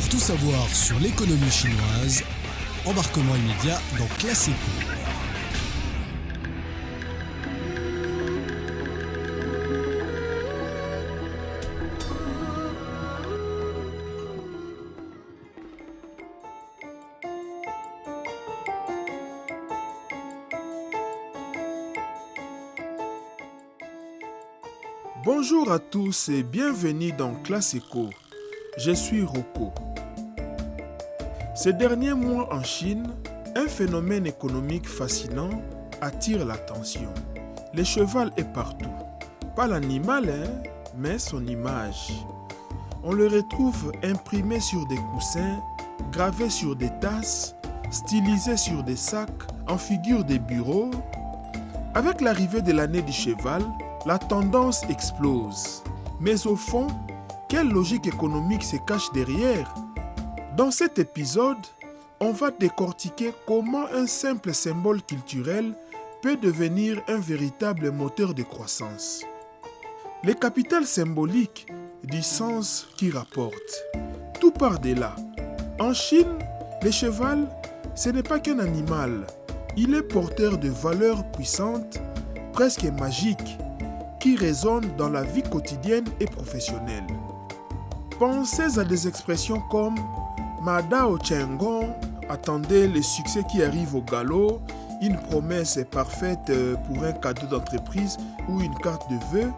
Pour tout savoir sur l'économie chinoise, embarquement immédiat dans Classe Éco. Bonjour à tous et bienvenue dans Classe Éco. Je suis Rocco. Ces derniers mois en Chine, un phénomène économique fascinant attire l'attention. Le cheval est partout. Pas l'animal, mais son image. On le retrouve imprimé sur des coussins, gravé sur des tasses, stylisé sur des sacs, en figure des bureaux. Avec l'arrivée de l'année du cheval, la tendance explose. Mais au fond, quelle logique économique se cache derrière? Dans cet épisode, on va décortiquer comment un simple symbole culturel peut devenir un véritable moteur de croissance. Le capital symbolique du sens qui rapporte. Tout part de là. En Chine, le cheval, ce n'est pas qu'un animal. Il est porteur de valeurs puissantes, presque magiques, qui résonnent dans la vie quotidienne et professionnelle. Pensez à des expressions comme « Mada au Chengon », attendez le succès qui arrive au galop, une promesse parfaite pour un cadeau d'entreprise ou une carte de vœux,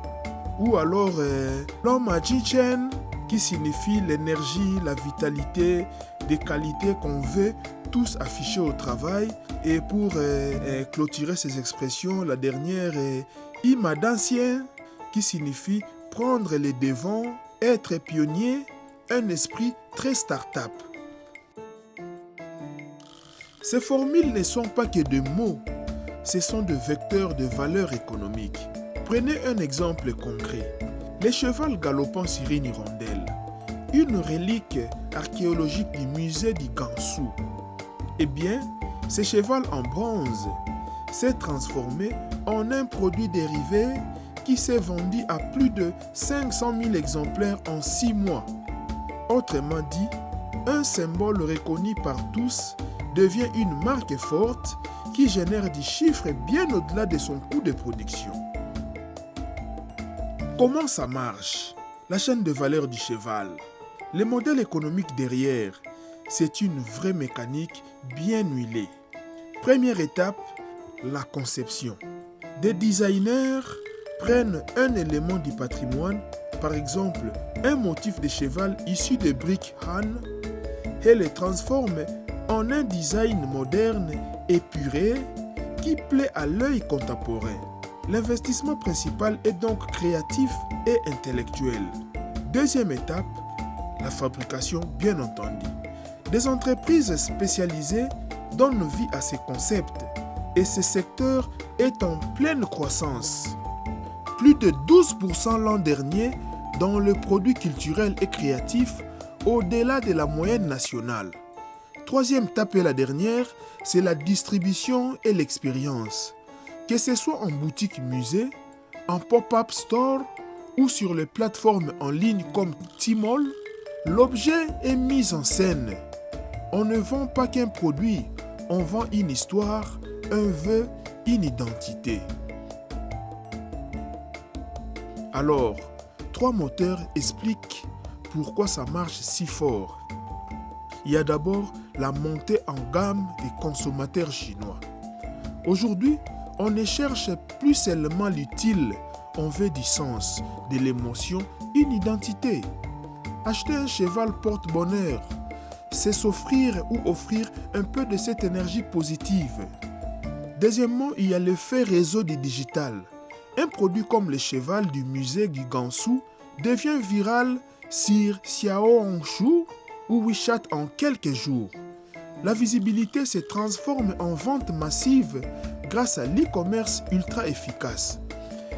ou alors « L'homme à Jichen » qui signifie l'énergie, la vitalité, des qualités qu'on veut tous afficher au travail. Et pour clôturer ces expressions, la dernière est Ima d'ancien, qui signifie prendre les devants, être pionnier, un esprit très start-up. Ces formules ne sont pas que des mots, ce sont des vecteurs de valeur économique. Prenez un exemple concret. Le cheval galopant sur une hirondelle, une relique archéologique du musée du Gansu. Eh bien, ce cheval en bronze s'est transformé en un produit dérivé qui s'est vendu à plus de 500 000 exemplaires en 6 mois. Autrement dit, un symbole reconnu par tous devient une marque forte qui génère des chiffres bien au-delà de son coût de production. Comment ça marche? La chaîne de valeur du cheval. Le modèle économique derrière, c'est une vraie mécanique bien huilée. Première étape, la conception. Des designers prennent un élément du patrimoine, par exemple un motif de cheval issu de briques Han, et le transforment en un design moderne épuré qui plaît à l'œil contemporain. L'investissement principal est donc créatif et intellectuel. Deuxième étape, la fabrication bien entendu. Des entreprises spécialisées donnent vie à ces concepts et ce secteur est en pleine croissance. Plus de 12% l'an dernier dans le produit culturel et créatif au-delà de la moyenne nationale. Troisième étape et la dernière, c'est la distribution et l'expérience. Que ce soit en boutique musée, en pop-up store ou sur les plateformes en ligne comme Tmall, l'objet est mis en scène. On ne vend pas qu'un produit, on vend une histoire, un vœu, une identité. Alors, 3 moteurs expliquent pourquoi ça marche si fort. Il y a d'abord la montée en gamme des consommateurs chinois. Aujourd'hui, on ne cherche plus seulement l'utile, on veut du sens, de l'émotion, une identité. Acheter un cheval porte-bonheur, c'est s'offrir ou offrir un peu de cette énergie positive. Deuxièmement, il y a l'effet réseau du digital. Un produit comme le cheval du musée du Gansu devient viral sur Xiaohongshu ou WeChat en quelques jours. La visibilité se transforme en vente massive grâce à l'e-commerce ultra efficace.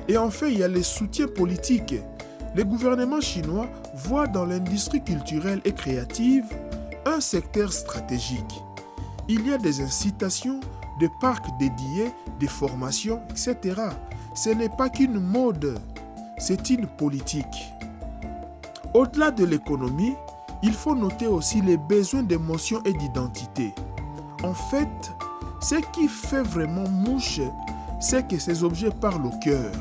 Et enfin, il y a les soutiens politiques. Le gouvernement chinois voit dans l'industrie culturelle et créative un secteur stratégique. Il y a des incitations, des parcs dédiés, des formations, etc. Ce n'est pas qu'une mode, c'est une politique. Au-delà de l'économie, il faut noter aussi les besoins d'émotion et d'identité. En fait, ce qui fait vraiment mouche, c'est que ces objets parlent au cœur.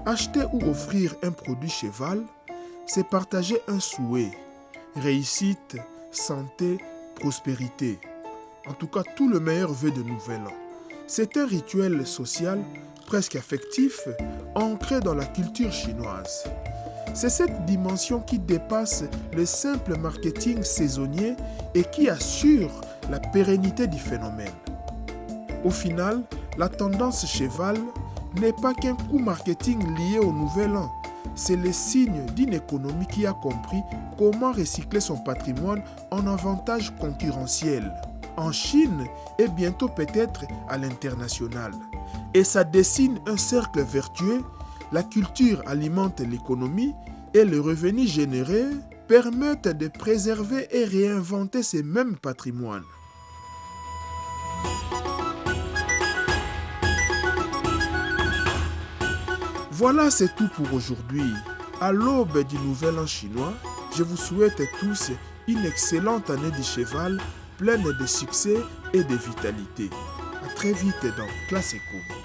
Acheter ou offrir un produit cheval, c'est partager un souhait, réussite, santé, prospérité. En tout cas, tout le meilleur vœu de Nouvel An. C'est un rituel social, presque affectif, ancré dans la culture chinoise. C'est cette dimension qui dépasse le simple marketing saisonnier et qui assure la pérennité du phénomène. Au final, la tendance cheval n'est pas qu'un coup marketing lié au Nouvel An. C'est le signe d'une économie qui a compris comment recycler son patrimoine en avantage concurrentiel, en Chine et bientôt peut-être à l'international. Et ça dessine un cercle vertueux. La culture alimente l'économie et les revenus générés permettent de préserver et réinventer ces mêmes patrimoines. Voilà, c'est tout pour aujourd'hui. À l'aube du Nouvel An chinois, je vous souhaite tous une excellente année du cheval, pleine de succès et de vitalité. À très vite dans Classe Éco.